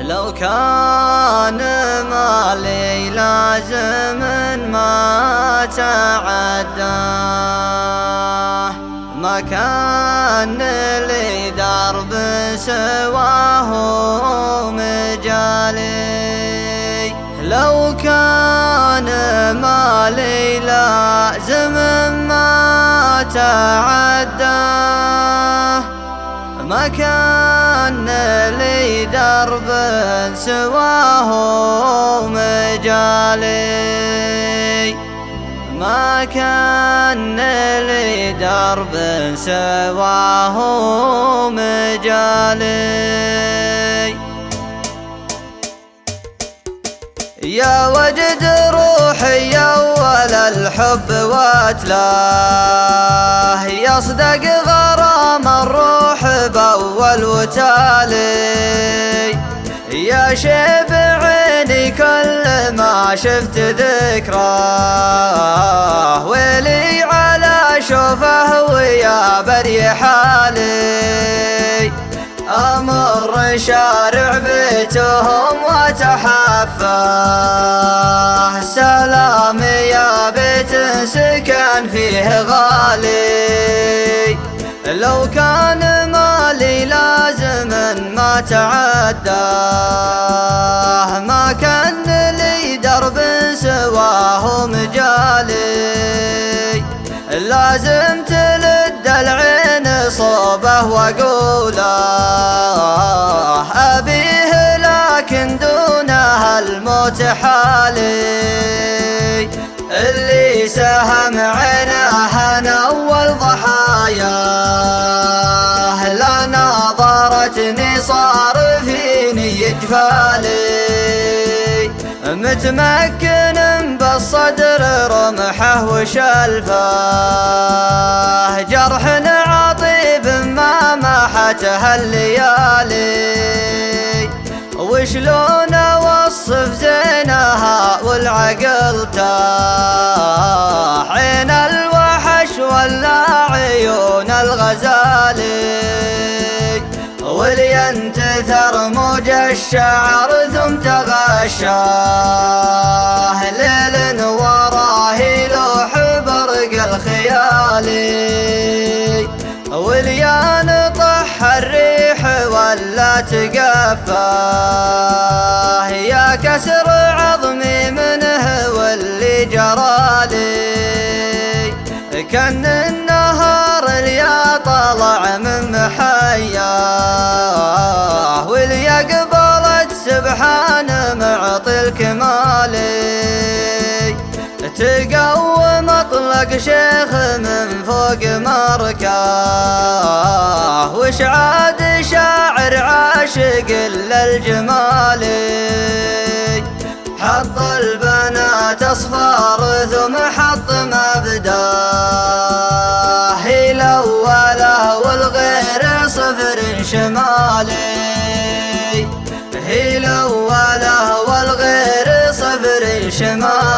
لو كان مالي لازم ما تعداه، ما كان لي درب سواه مجالي. لو كان مالي لازم ما تعداه، ما كان لي درب سواه مجالي، ما كان لي درب سواه مجالي. يا وجد روحي أول الحب واتلاه، يصدق غرام الروح بأول وتالي. يا شيب عيني كل ما شفت ذكراه، ويلي على شوفه ويا بري حالي. أمر شارع بيتهم وتحفاه، سلام يا بيت سكن فيه غالي. لو كان مالي لازم ما تعداه، ما كان لي درب سواه مجالي. لازم تلد العين صوبه وقوله أبيه، لكن دونها الموت حالي. اللي سهم عينه أنا أول ضحاياه، لا ناظرتني صار فيني يجفالي. متمكن بالصدر رمحه وشلفاه، جرح عطيب ما محته الليالي. وشلون اوصف زينها والعقل تاه، عين الوحش ولا عيون الغزالي. ولينتثر موج الشعر ثم تغشاه، ليل وراه يلوح برق الخيالي. وليان طح الريح ولا تقفاه، يا كسر عظمي منه واللي جرالي. كان النهار اليا طلع من محياه، واليا قبلت سبحان معطي الكمالي. تقوم اطلق شيخ من فوق مركاه، وش عاد شاعر عاشق للجمالي. حط البنات اصفار ثم حط مبداه، هي الاوله والغير صفر شمالي. هي الاوله والغير صفر شمالي.